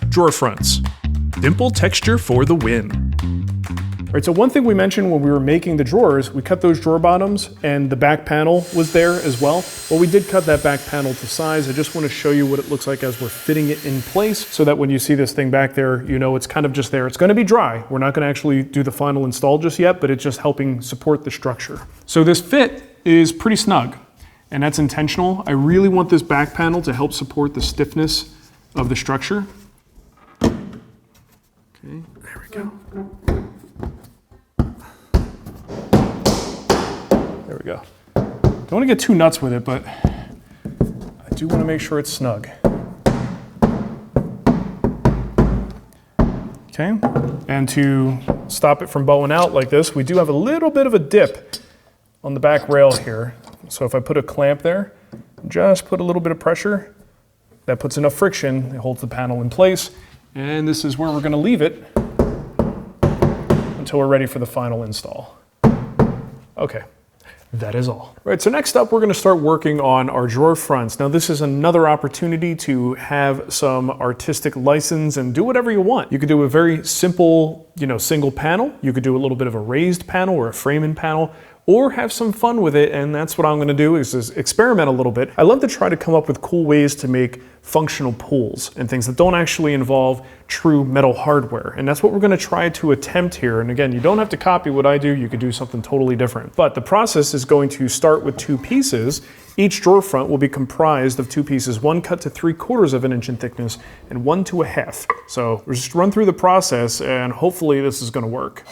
drawer fronts. Dimple texture for the win. All right, so one thing we mentioned when we were making the drawers, we cut those drawer bottoms and the back panel was there as well. Well, we did cut that back panel to size. I just want to show you what it looks like as we're fitting it in place so that when you see this thing back there, you know it's kind of just there. It's going to be dry. We're not going to actually do the final install just yet, but it's just helping support the structure. So this fit is pretty snug, and that's intentional. I really want this back panel to help support the stiffness of the structure. Okay, there we go. There we go. Don't want to get too nuts with it, but I do want to make sure it's snug. Okay, and to stop it from bowing out like this, we do have a little bit of a dip on the back rail here. So if I put a clamp there, just put a little bit of pressure, that puts enough friction, it holds the panel in place, and this is where we're going to leave it until we're ready for the final install. Okay. That is all. Right, so next up we're going to start working on our drawer fronts. Now this is another opportunity to have some artistic license and do whatever you want. You could do a very simple, single panel. You could do a little bit of a raised panel or a framing panel, or have some fun with it, and that's what I'm gonna do is experiment a little bit. I love to try to come up with cool ways to make functional pools and things that don't actually involve true metal hardware. And that's what we're gonna try to attempt here. And again, you don't have to copy what I do, you could do something totally different. But the process is going to start with two pieces. Each drawer front will be comprised of two pieces, one cut to 3/4 of an inch in thickness and one to 1/2. So we'll just run through the process and hopefully this is gonna work.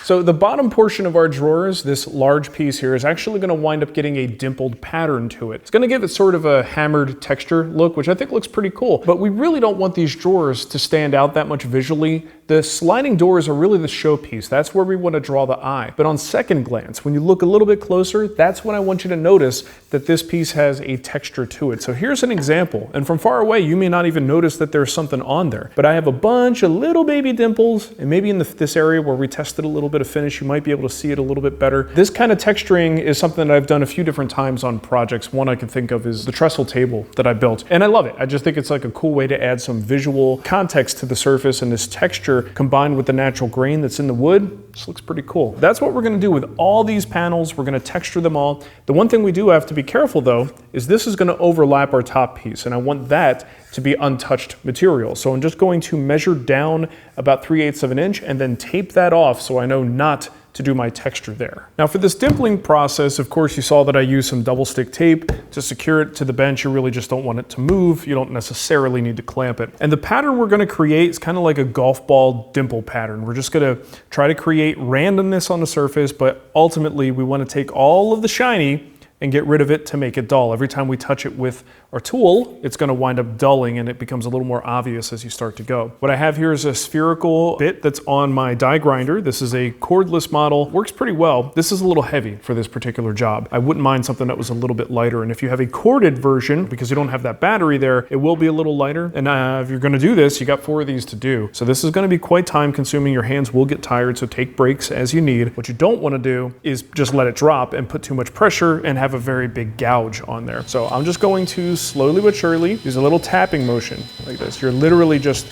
So the bottom portion of our drawers, this large piece here, is actually going to wind up getting a dimpled pattern to it. It's going to give it sort of a hammered texture look, which I think looks pretty cool. But we really don't want these drawers to stand out that much visually. The sliding doors are really the showpiece. That's where we want to draw the eye. But on second glance, when you look a little bit closer, that's when I want you to notice that this piece has a texture to it. So here's an example. And from far away, you may not even notice that there's something on there. But I have a bunch of little baby dimples, and maybe in this area where we tested a little bit of finish, you might be able to see it a little bit better. This kind of texturing is something that I've done a few different times on projects. One I can think of is the trestle table that I built. And I love it. I just think it's like a cool way to add some visual context to the surface, and this texture combined with the natural grain that's in the wood, this looks pretty cool. That's what we're gonna do with all these panels. We're gonna texture them all. The one thing we do have to be careful though, is this is gonna overlap our top piece, and I want that to be untouched material. So I'm just going to measure down about 3/8 of an inch and then tape that off so I know not to do my texture there. Now for this dimpling process, of course you saw that I used some double stick tape to secure it to the bench. You really just don't want it to move. You don't necessarily need to clamp it. And the pattern we're gonna create is kind of like a golf ball dimple pattern. We're just gonna try to create randomness on the surface, but ultimately we wanna take all of the shiny and get rid of it to make it dull. Every time we touch it with our tool, it's gonna wind up dulling and it becomes a little more obvious as you start to go. What I have here is a spherical bit that's on my die grinder. This is a cordless model, works pretty well. This is a little heavy for this particular job. I wouldn't mind something that was a little bit lighter. And if you have a corded version, because you don't have that battery there, it will be a little lighter. And if you're gonna do this, you got 4 of these to do. So this is gonna be quite time consuming. Your hands will get tired, so take breaks as you need. What you don't wanna do is just let it drop and put too much pressure and have a very big gouge on there. So I'm just going to slowly but surely use a little tapping motion like this. You're literally just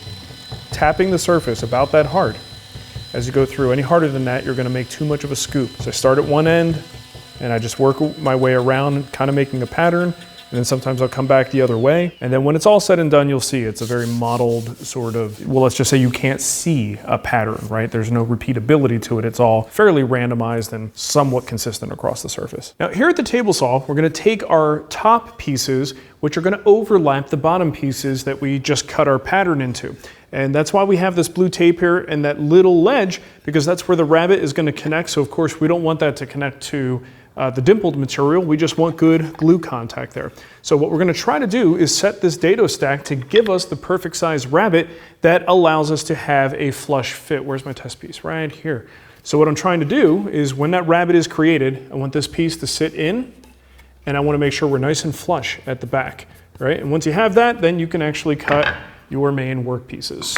tapping the surface about that hard as you go through. Any harder than that, you're gonna make too much of a scoop. So I start at one end and I just work my way around, kind of making a pattern. And then sometimes I'll come back the other way. And then when it's all said and done, you'll see it's a very modeled sort of, well, let's just say you can't see a pattern, right? There's no repeatability to it. It's all fairly randomized and somewhat consistent across the surface. Now here at the table saw, we're gonna take our top pieces, which are gonna overlap the bottom pieces that we just cut our pattern into. And that's why we have this blue tape here and that little ledge, because that's where the rabbet is gonna connect. So of course we don't want that to connect to the dimpled material. We just want good glue contact there. So what we're gonna try to do is set this dado stack to give us the perfect size rabbet that allows us to have a flush fit. Where's my test piece? Right here. So what I'm trying to do is when that rabbet is created, I want this piece to sit in, and I wanna make sure we're nice and flush at the back, right? And once you have that, then you can actually cut your main workpieces.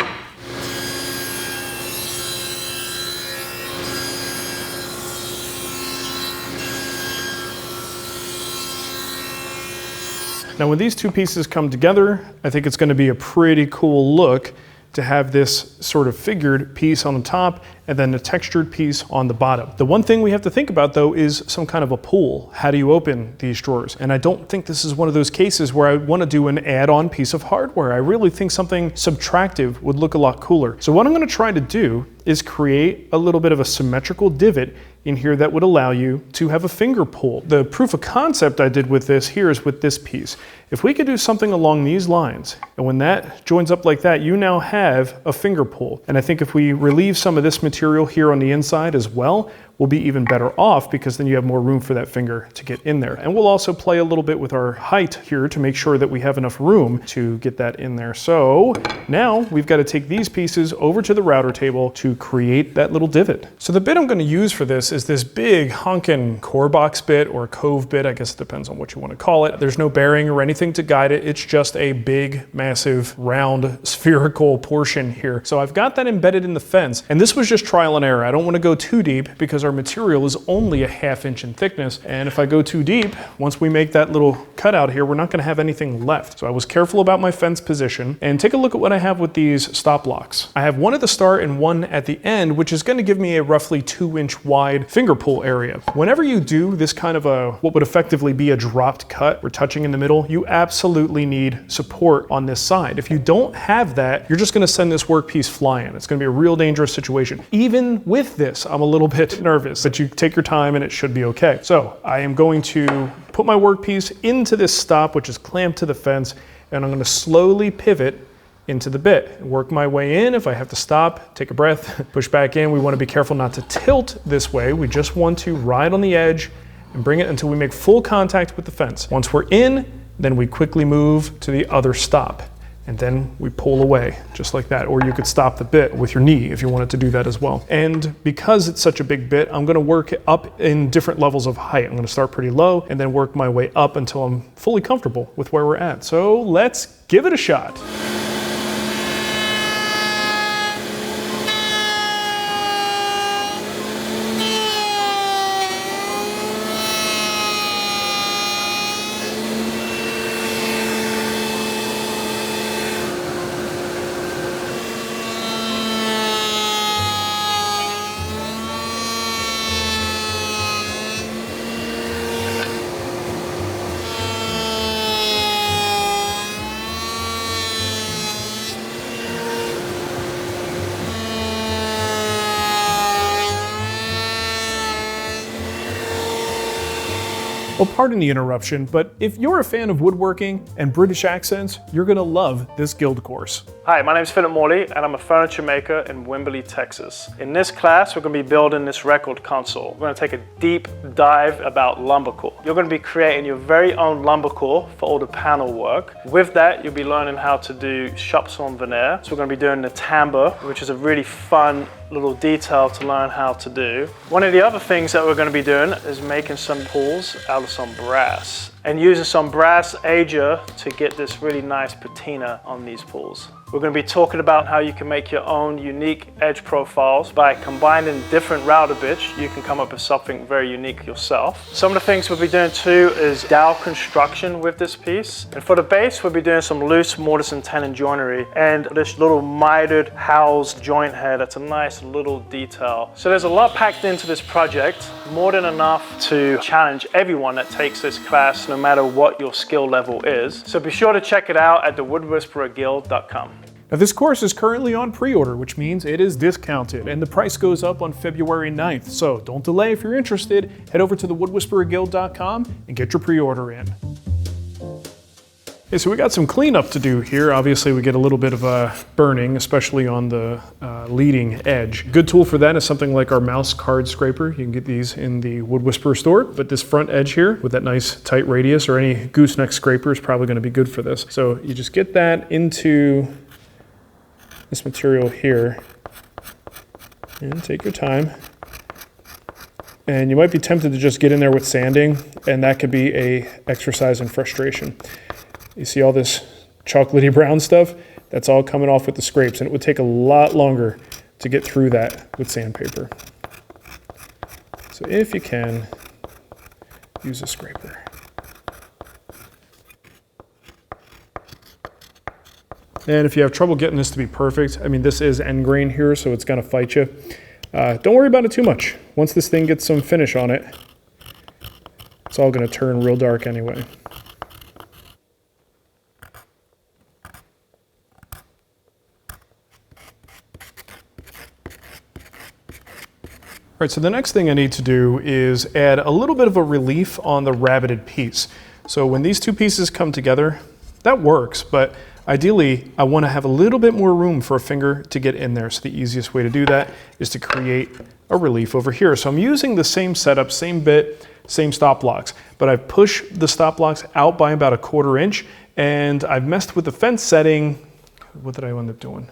Now when these two pieces come together, I think it's going to be a pretty cool look to have this sort of figured piece on the top and then a textured piece on the bottom. The one thing we have to think about though is some kind of a pull. How do you open these drawers? And I don't think this is one of those cases where I want to do an add-on piece of hardware. I really think something subtractive would look a lot cooler. So what I'm going to try to do is create a little bit of a symmetrical divot in here that would allow you to have a finger pull. The proof of concept I did with this here is with this piece. If we could do something along these lines, and when that joins up like that, you now have a finger pull. And I think if we relieve some of this material here on the inside as well, we'll be even better off because then you have more room for that finger to get in there. And we'll also play a little bit with our height here to make sure that we have enough room to get that in there. So now we've got to take these pieces over to the router table to create that little divot. So the bit I'm going to use for this is this big honkin' core box bit or cove bit. I guess it depends on what you want to call it. There's no bearing or anything to guide it. It's just a big, massive, round, spherical portion here. So I've got that embedded in the fence. And this was just trial and error. I don't want to go too deep because our material is only a ½ inch in thickness. And if I go too deep, once we make that little cutout here, we're not going to have anything left. So I was careful about my fence position. And take a look at what I have with these stop blocks. I have one at the start and one at the end, which is going to give me a roughly 2-inch wide finger pull area. Whenever you do this kind of a, what would effectively be a dropped cut or touching in the middle, you absolutely need support on this side. If you don't have that, you're just going to send this workpiece flying. It's going to be a real dangerous situation. Even with this, I'm a little bit nervous, but you take your time and it should be okay. So I am going to put my workpiece into this stop, which is clamped to the fence, and I'm going to slowly pivot into the bit. Work my way in. If I have to stop, take a breath, push back in. We want to be careful not to tilt this way. We just want to ride on the edge and bring it until we make full contact with the fence. Once we're in, then we quickly move to the other stop. And then we pull away, just like that. Or you could stop the bit with your knee if you wanted to do that as well. And because it's such a big bit, I'm gonna work up in different levels of height. I'm gonna start pretty low and then work my way up until I'm fully comfortable with where we're at. So let's give it a shot. Well, pardon the interruption, but if you're a fan of woodworking and British accents, you're gonna love this guild course. Hi, my name is Philip Morley and I'm a furniture maker in Wimberley, Texas. In this class, we're going to be building this record console. We're going to take a deep dive about lumber core. You're going to be creating your very own lumber core for all the panel work. With that, you'll be learning how to do chops on veneer. So we're going to be doing the timbre, which is a really fun little detail to learn how to do. One of the other things that we're going to be doing is making some pulls out of some brass and using some brass ager to get this really nice patina on these pulls. We're going to be talking about how you can make your own unique edge profiles. By combining different router bits, you can come up with something very unique yourself. Some of the things we'll be doing too is dowel construction with this piece. And for the base, we'll be doing some loose mortise and tenon joinery and this little mitered housed joint head. That's a nice little detail. So there's a lot packed into this project, more than enough to challenge everyone that takes this class, no matter what your skill level is. So be sure to check it out at thewoodwhispererguild.com. Now this course is currently on pre-order, which means it is discounted, and the price goes up on February 9th. So don't delay if you're interested. Head over to thewoodwhispererguild.com and get your pre-order in. Okay, so we got some cleanup to do here. Obviously we get a little bit of burning, especially on the leading edge. Good tool for that is something like our mouse card scraper. You can get these in the Wood Whisperer store, but this front edge here with that nice tight radius or any gooseneck scraper is probably gonna be good for this. So you just get that into this material here and take your time. And you might be tempted to just get in there with sanding, and that could be an exercise in frustration. You see all this chocolatey brown stuff? that's all coming off with the scrapes, and it would take a lot longer to get through that with sandpaper. So if you can, use a scraper. And if you have trouble getting this to be perfect, I mean, this is end grain here, so it's gonna fight you. Don't worry about it too much. Once this thing gets some finish on it, it's all gonna turn real dark anyway. All right, so the next thing I need to do is add a little bit of a relief on the rabbited piece. So when these two pieces come together, that works, but ideally I want to have a little bit more room for a finger to get in there. So the easiest way to do that is to create a relief over here. So I'm using the same setup, same bit, same stop blocks, but I've pushed the stop blocks out by about 1/4 inch, and I've messed with the fence setting. What did I end up doing?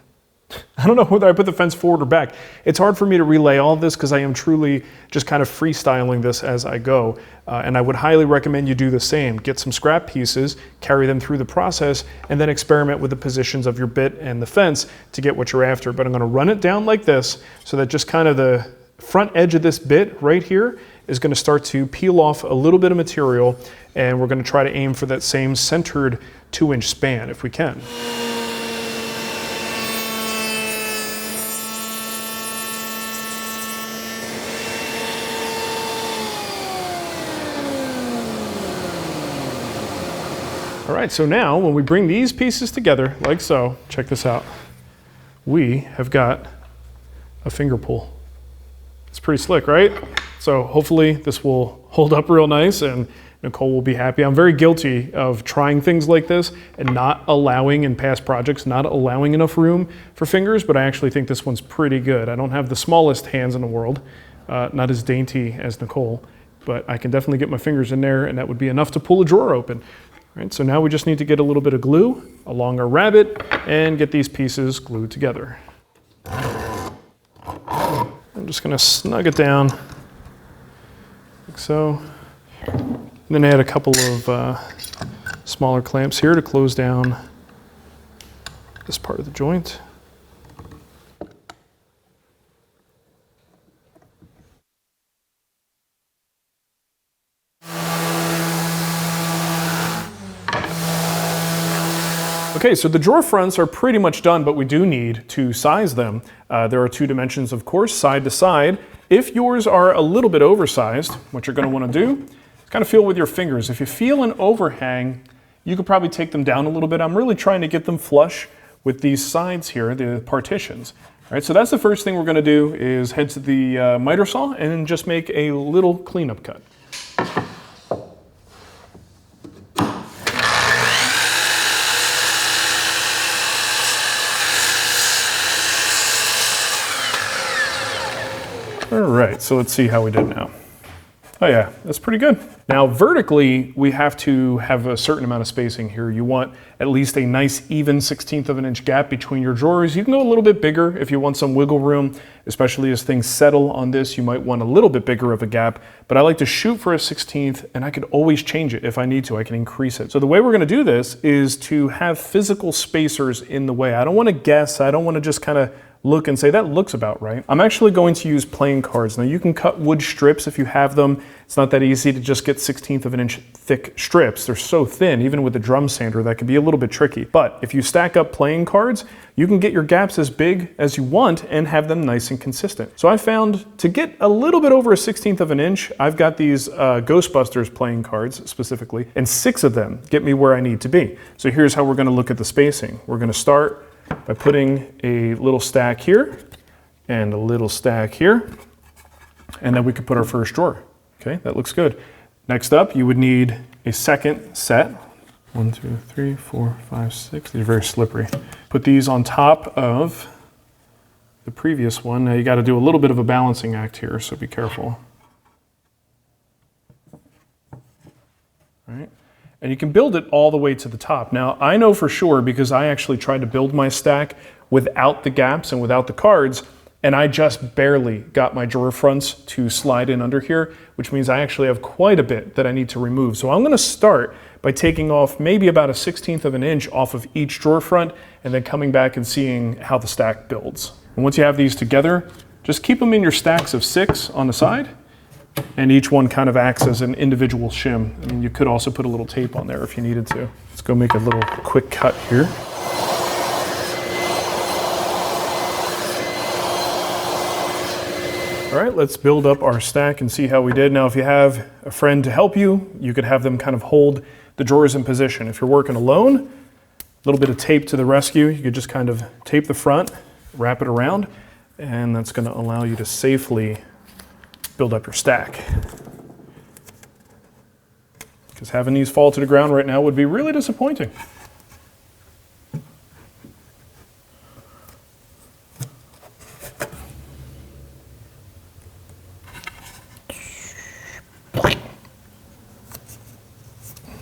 I don't know whether I put the fence forward or back. It's hard for me to relay all of this because I am truly just kind of freestyling this as I go. And I would highly recommend you do the same. Get some scrap pieces, carry them through the process, and then experiment with the positions of your bit and the fence to get what you're after. But I'm going to run it down like this so that just kind of the front edge of this bit right here is going to start to peel off a little bit of material, and we're going to try to aim for that same centered 2-inch span if we can. All right, so now when we bring these pieces together, like so, check this out. We have got a finger pull. It's pretty slick, right? So hopefully this will hold up real nice and Nicole will be happy. I'm very guilty of trying things like this and not allowing in past projects, not allowing enough room for fingers, but I actually think this one's pretty good. I don't have the smallest hands in the world, not as dainty as Nicole, but I can definitely get my fingers in there and that would be enough to pull a drawer open. Right, so now we just need to get a little bit of glue along our rabbet and get these pieces glued together. I'm just going to snug it down like so. And then add a couple of smaller clamps here to close down this part of the joint. Okay, so the drawer fronts are pretty much done, but we do need to size them. There are 2 dimensions, of course, side to side. If yours are a little bit oversized, what you're going to want to do is kind of feel with your fingers. If you feel an overhang, you could probably take them down a little bit. I'm really trying to get them flush with these sides here, the partitions. All right, so that's the first thing we're going to do is head to the miter saw and just make a little cleanup cut. All right, so let's see how we did now. Oh yeah, that's pretty good. Now vertically, we have to have a certain amount of spacing here. You want at least a nice even 1/16 of an inch gap between your drawers. You can go a little bit bigger if you want some wiggle room, especially as things settle on this. You might want a little bit bigger of a gap, but I like to shoot for a 1/16 and I could always change it if I need to. I can increase it. So the way we're gonna do this is to have physical spacers in the way. I don't wanna guess, I don't wanna just kind of look and say that looks about right. I'm actually going to use playing cards. Now you can cut wood strips if you have them. It's not that easy to just get 1/16 of an inch thick strips. They're so thin, even with the drum sander, that can be a little bit tricky. But if you stack up playing cards, you can get your gaps as big as you want and have them nice and consistent. So I found to get a little bit over a 1/16 of an inch, I've got these Ghostbusters playing cards specifically, and 6 of them get me where I need to be. So here's how we're gonna look at the spacing. We're gonna start by putting a little stack here and a little stack here, and then we could put our first drawer. Okay, that looks good. Next up, you would need a second set. 1, 2, 3, 4, 5, 6. These are very slippery. Put these on top of the previous one. Now you got to do a little bit of a balancing act here, so be careful. All right. And you can build it all the way to the top. Now, I know for sure, because I actually tried to build my stack without the gaps and without the cards, And I just barely got my drawer fronts to slide in under here, which means I actually have quite a bit that I need to remove. So I'm gonna start by taking off maybe about a 1/16 of an inch off of each drawer front and then coming back and seeing how the stack builds. And once you have these together, just keep them in your stacks of 6 on the side, and each one kind of acts as an individual shim. I mean, you could also put a little tape on there if you needed to. Let's go make a little quick cut here. All right, let's build up our stack and see how we did. Now, if you have a friend to help you, you could have them kind of hold the drawers in position. If you're working alone, a little bit of tape to the rescue. You could just kind of tape the front, wrap it around, and that's gonna allow you to safely build up your stack. Because having these fall to the ground right now would be really disappointing.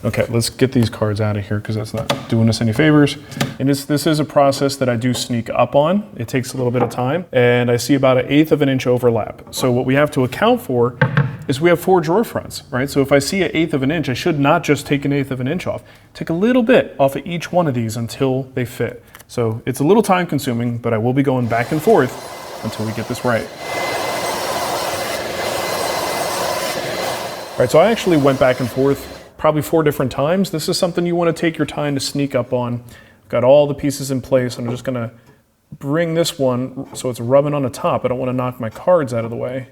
Okay, let's get these cards out of here because that's not doing us any favors. And this is a process that I do sneak up on. It takes a little bit of time, and I see about 1/8 of an inch overlap. So what we have to account for is we have 4 drawer fronts, right? So if I see 1/8 of an inch, I should not just take 1/8 of an inch off. Take a little bit off of each one of these until they fit. So it's a little time consuming, but I will be going back and forth until we get this right. All right, so I actually went back and forth probably 4 different times. This is something you want to take your time to sneak up on. I've got all the pieces in place, and I'm just going to bring this one so it's rubbing on the top. I don't want to knock my cards out of the way.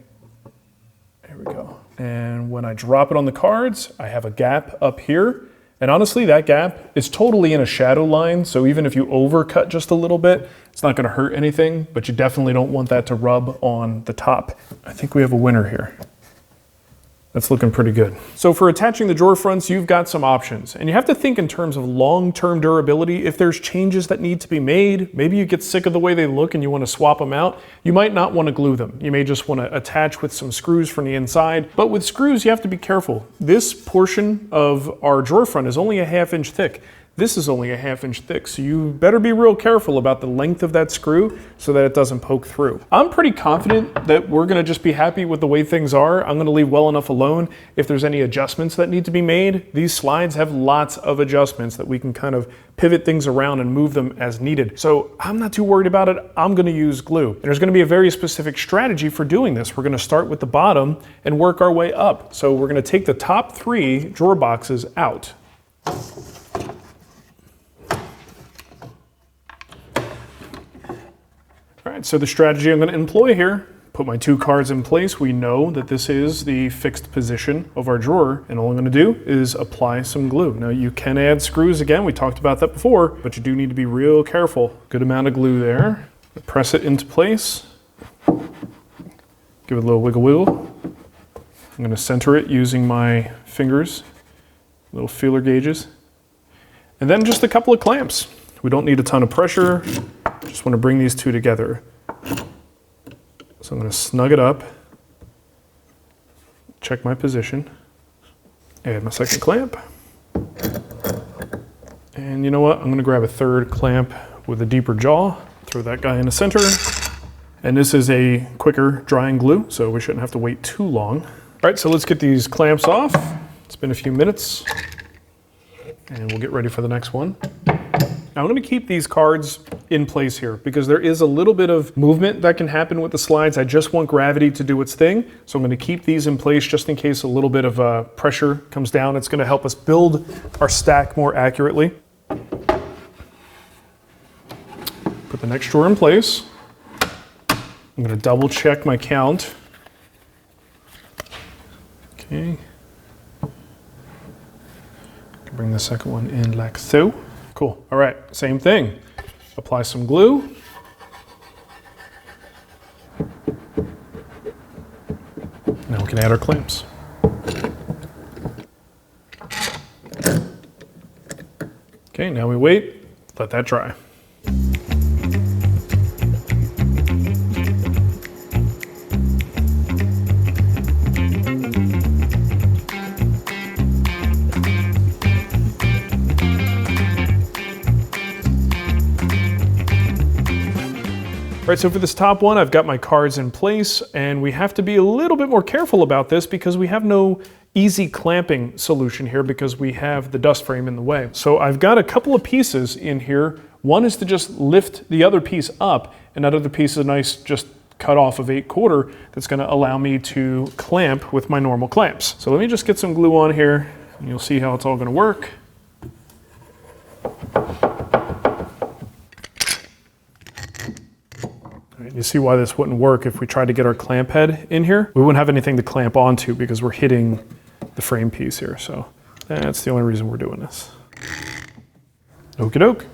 There we go. And when I drop it on the cards, I have a gap up here. And honestly, that gap is totally in a shadow line, so even if you overcut just a little bit, it's not going to hurt anything, but you definitely don't want that to rub on the top. I think we have a winner here. That's looking pretty good. So for attaching the drawer fronts, you've got some options. And you have to think in terms of long-term durability. If there's changes that need to be made, maybe you get sick of the way they look and you want to swap them out, you might not want to glue them. You may just want to attach with some screws from the inside. But with screws, you have to be careful. This portion of our drawer front is only a 1/2 inch thick. This is only a 1/2 inch thick, so you better be real careful about the length of that screw so that it doesn't poke through. I'm pretty confident that we're gonna just be happy with the way things are. I'm gonna leave well enough alone. If there's any adjustments that need to be made, these slides have lots of adjustments that we can kind of pivot things around and move them as needed. So I'm not too worried about it. I'm gonna use glue. And there's gonna be a very specific strategy for doing this. We're gonna start with the bottom and work our way up. So we're gonna take the top 3 drawer boxes out. All right, so the strategy I'm going to employ here, put my 2 cards in place. We know that this is the fixed position of our drawer, and all I'm going to do is apply some glue. Now you can add screws again, we talked about that before, but you do need to be real careful. Good amount of glue there. Press it into place. Give it a little wiggle wiggle. I'm going to center it using my fingers, little feeler gauges, and then just a couple of clamps. We don't need a ton of pressure. Just want to bring these 2 together. So I'm going to snug it up, check my position, add my second clamp. And you know what? I'm going to grab a 3rd clamp with a deeper jaw, throw that guy in the center. And this is a quicker drying glue, so we shouldn't have to wait too long. All right, so let's get these clamps off. It's been a few minutes, and we'll get ready for the next one. Now I'm going to keep these cards in place here because there is a little bit of movement that can happen with the slides. I just want gravity to do its thing. So I'm going to keep these in place just in case a little bit of pressure comes down. It's going to help us build our stack more accurately. Put the next drawer in place. I'm going to double check my count. Okay. Bring the second one in like so. Cool. All right, same thing. Apply some glue. Now we can add our clamps. Okay, now we wait, let that dry. All right, so for this top one, I've got my cards in place, and we have to be a little bit more careful about this because we have no easy clamping solution here because we have the dust frame in the way. So I've got a couple of pieces in here. One is to just lift the other piece up, and that other piece is a nice just cut off of 8/4 that's gonna allow me to clamp with my normal clamps. So let me just get some glue on here, and you'll see how it's all gonna work. You see why this wouldn't work if we tried to get our clamp head in here. We wouldn't have anything to clamp onto because we're hitting the frame piece here. So that's the only reason we're doing this. Okie doke.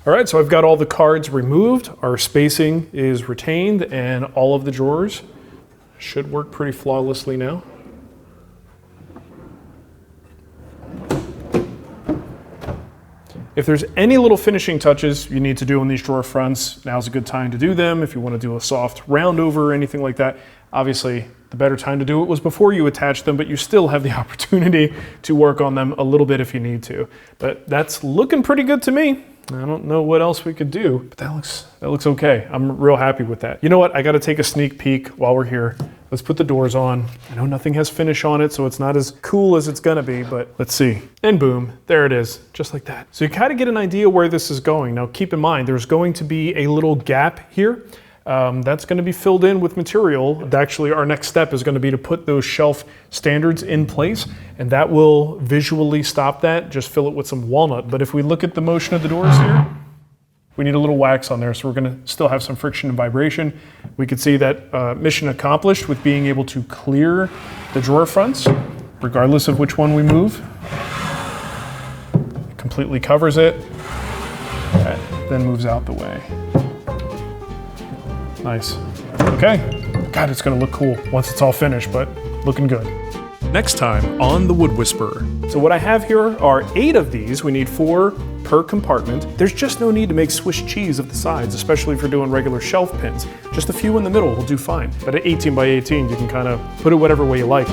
All right, so I've got all the cards removed. Our spacing is retained and all of the drawers should work pretty flawlessly now. If there's any little finishing touches you need to do on these drawer fronts, now's a good time to do them. If you want to do a soft round over or anything like that, obviously the better time to do it was before you attach them, but you still have the opportunity to work on them a little bit if you need to. But that's looking pretty good to me. I don't know what else we could do, but that looks okay. I'm real happy with that. You know what? I got to take a sneak peek while we're here. Let's put the doors on. I know nothing has finish on it, so it's not as cool as it's gonna be, but let's see. And boom, there it is, just like that. So you kind of get an idea where this is going. Now keep in mind, there's going to be a little gap here. That's going to be filled in with material. Actually, our next step is going to be to put those shelf standards in place, and that will visually stop that. Just fill it with some walnut. But if we look at the motion of the doors here, we need a little wax on there, so we're going to still have some friction and vibration. We could see that mission accomplished with being able to clear the drawer fronts, regardless of which one we move. It completely covers it, that then moves out the way. Nice. Okay. God, it's gonna look cool once it's all finished, but looking good. Next time on The Wood Whisperer. So what I have here are 8 of these. We need 4 per compartment. There's just no need to make Swiss cheese of the sides, especially if you're doing regular shelf pins. Just a few in the middle will do fine. But at 18 by 18, you can kind of put it whatever way you like.